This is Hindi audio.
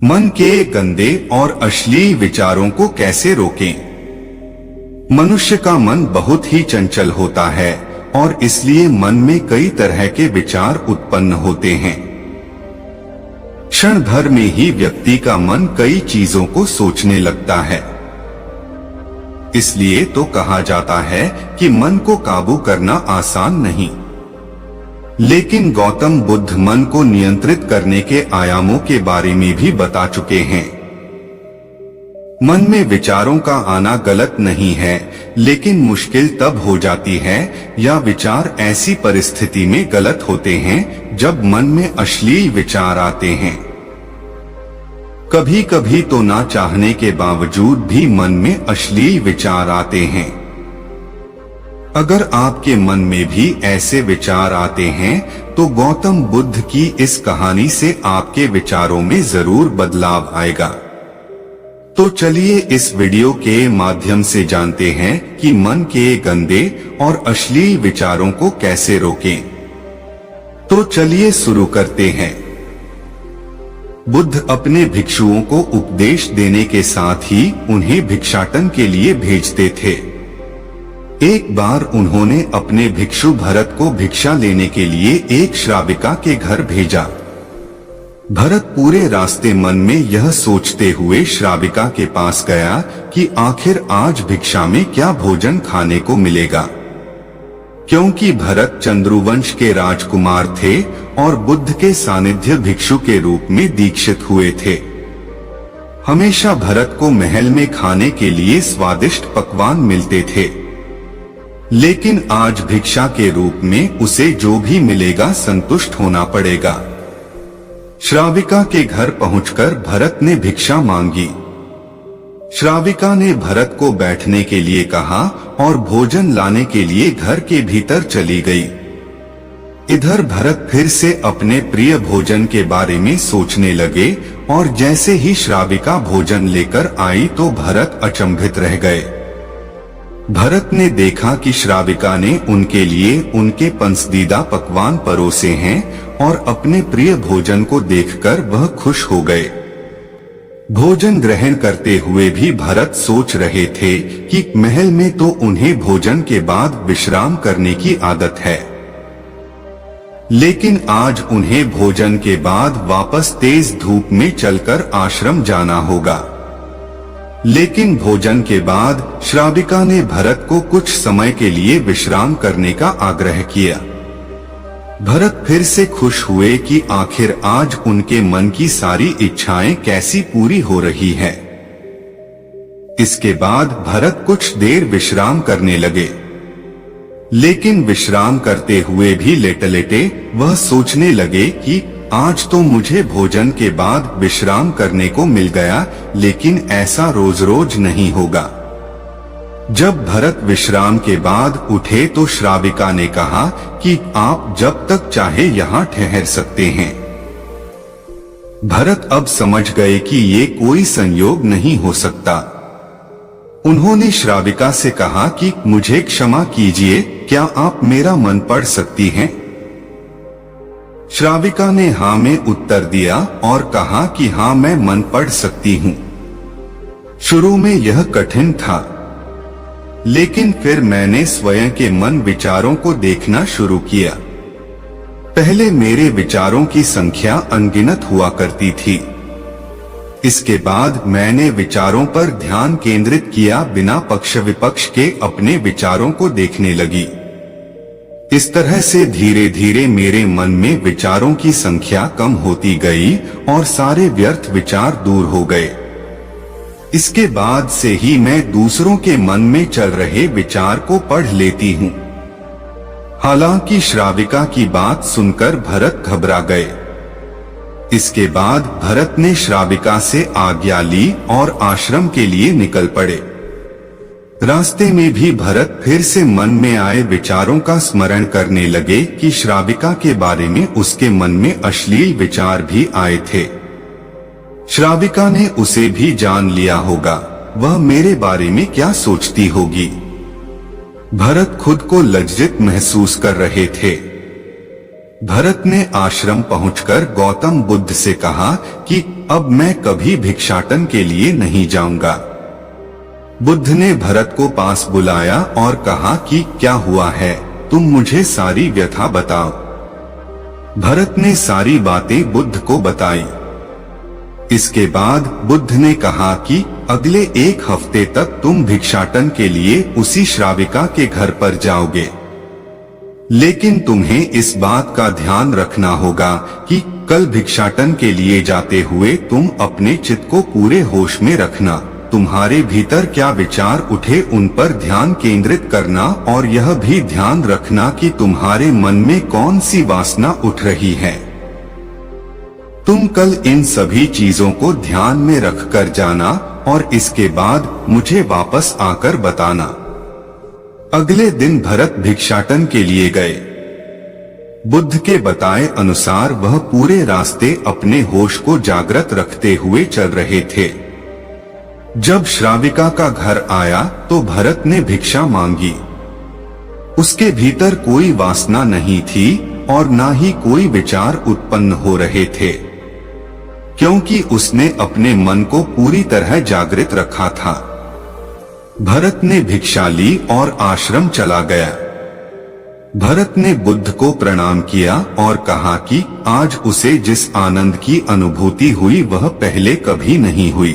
मन के गंदे और अश्लील विचारों को कैसे रोकें? मनुष्य का मन बहुत ही चंचल होता है और इसलिए मन में कई तरह के विचार उत्पन्न होते हैं। क्षण भर में ही व्यक्ति का मन कई चीजों को सोचने लगता है। इसलिए तो कहा जाता है कि मन को काबू करना आसान नहीं। लेकिन गौतम बुद्ध मन को नियंत्रित करने के आयामों के बारे में भी बता चुके हैं। मन में विचारों का आना गलत नहीं है, लेकिन मुश्किल तब हो जाती है या विचार ऐसी परिस्थिति में गलत होते हैं जब मन में अश्लील विचार आते हैं। कभी कभी तो ना चाहने के बावजूद भी मन में अश्लील विचार आते हैं। अगर आपके मन में भी ऐसे विचार आते हैं तो गौतम बुद्ध की इस कहानी से आपके विचारों में जरूर बदलाव आएगा। तो चलिए इस वीडियो के माध्यम से जानते हैं कि मन के गंदे और अश्लील विचारों को कैसे रोकें। तो चलिए शुरू करते हैं। बुद्ध अपने भिक्षुओं को उपदेश देने के साथ ही उन्हें भिक्षाटन के लिए भेजते थे। एक बार उन्होंने अपने भिक्षु भरत को भिक्षा लेने के लिए एक श्राविका के घर भेजा। भरत पूरे रास्ते मन में यह सोचते हुए श्राविका के पास गया कि आखिर आज भिक्षा में क्या भोजन खाने को मिलेगा, क्योंकि भरत चंद्रुवंश के राजकुमार थे और बुद्ध के सानिध्य भिक्षु के रूप में दीक्षित हुए थे। हमेशा भरत को महल में खाने के लिए स्वादिष्ट पकवान मिलते थे, लेकिन आज भिक्षा के रूप में उसे जो भी मिलेगा संतुष्ट होना पड़ेगा। श्राविका के घर पहुंचकर भरत ने भिक्षा मांगी। श्राविका ने भरत को बैठने के लिए कहा और भोजन लाने के लिए घर के भीतर चली गई। इधर भरत फिर से अपने प्रिय भोजन के बारे में सोचने लगे और जैसे ही श्राविका भोजन लेकर आई तो भरत अचंभित रह गए। भरत ने देखा कि श्राविका ने उनके लिए उनके पसंदीदा पकवान परोसे हैं और अपने प्रिय भोजन को देखकर वह खुश हो गए। भोजन ग्रहण करते हुए भी भरत सोच रहे थे कि महल में तो उन्हें भोजन के बाद विश्राम करने की आदत है, लेकिन आज उन्हें भोजन के बाद वापस तेज धूप में चलकर आश्रम जाना होगा। लेकिन भोजन के बाद श्राविका ने भरत को कुछ समय के लिए विश्राम करने का आग्रह किया। भरत फिर से खुश हुए कि आखिर आज उनके मन की सारी इच्छाएं कैसी पूरी हो रही है। इसके बाद भरत कुछ देर विश्राम करने लगे, लेकिन विश्राम करते हुए भी लेटे लेटे वह सोचने लगे कि आज तो मुझे भोजन के बाद विश्राम करने को मिल गया, लेकिन ऐसा रोज रोज नहीं होगा। जब भरत विश्राम के बाद उठे तो श्राविका ने कहा कि आप जब तक चाहे यहाँ ठहर सकते हैं। भरत अब समझ गए कि ये कोई संयोग नहीं हो सकता। उन्होंने श्राविका से कहा कि मुझे क्षमा कीजिए, क्या आप मेरा मन पढ़ सकती हैं? श्राविका ने हाँ में उत्तर दिया और कहा कि हाँ, मैं मन पढ़ सकती हूँ। शुरू में यह कठिन था, लेकिन फिर मैंने स्वयं के मन विचारों को देखना शुरू किया। पहले मेरे विचारों की संख्या अनगिनत हुआ करती थी। इसके बाद मैंने विचारों पर ध्यान केंद्रित किया, बिना पक्ष विपक्ष के अपने विचारों को देखने लगी। इस तरह से धीरे धीरे मेरे मन में विचारों की संख्या कम होती गई और सारे व्यर्थ विचार दूर हो गए। इसके बाद से ही मैं दूसरों के मन में चल रहे विचार को पढ़ लेती हूँ। हालांकि श्राविका की बात सुनकर भरत घबरा गए। इसके बाद भरत ने श्राविका से आज्ञा ली और आश्रम के लिए निकल पड़े। रास्ते में भी भरत फिर से मन में आए विचारों का स्मरण करने लगे कि श्राविका के बारे में उसके मन में अश्लील विचार भी आए थे। श्राविका ने उसे भी जान लिया होगा, वह मेरे बारे में क्या सोचती होगी। भरत खुद को लज्जित महसूस कर रहे थे। भरत ने आश्रम पहुंचकर गौतम बुद्ध से कहा कि अब मैं कभी भिक्षाटन के लिए नहीं जाऊंगा। बुद्ध ने भरत को पास बुलाया और कहा कि क्या हुआ है, तुम मुझे सारी व्यथा बताओ। भरत ने सारी बातें बुद्ध को बताई। इसके बाद बुद्ध ने कहा कि अगले 1 हफ्ते तक तुम भिक्षाटन के लिए उसी श्राविका के घर पर जाओगे, लेकिन तुम्हें इस बात का ध्यान रखना होगा कि कल भिक्षाटन के लिए जाते हुए तुम अपने चित्त को पूरे होश में रखना। तुम्हारे भीतर क्या विचार उठे उन पर ध्यान केंद्रित करना और यह भी ध्यान रखना कि तुम्हारे मन में कौन सी वासना उठ रही है। तुम कल इन सभी चीजों को ध्यान में रख कर जाना और इसके बाद मुझे वापस आकर बताना। अगले दिन भरत भिक्षाटन के लिए गए। बुद्ध के बताए अनुसार वह पूरे रास्ते अपने होश को जागृत रखते हुए चल रहे थे। जब श्राविका का घर आया तो भरत ने भिक्षा मांगी। उसके भीतर कोई वासना नहीं थी और ना ही कोई विचार उत्पन्न हो रहे थे, क्योंकि उसने अपने मन को पूरी तरह जागृत रखा था। भरत ने भिक्षा ली और आश्रम चला गया। भरत ने बुद्ध को प्रणाम किया और कहा कि आज उसे जिस आनंद की अनुभूति हुई वह पहले कभी नहीं हुई।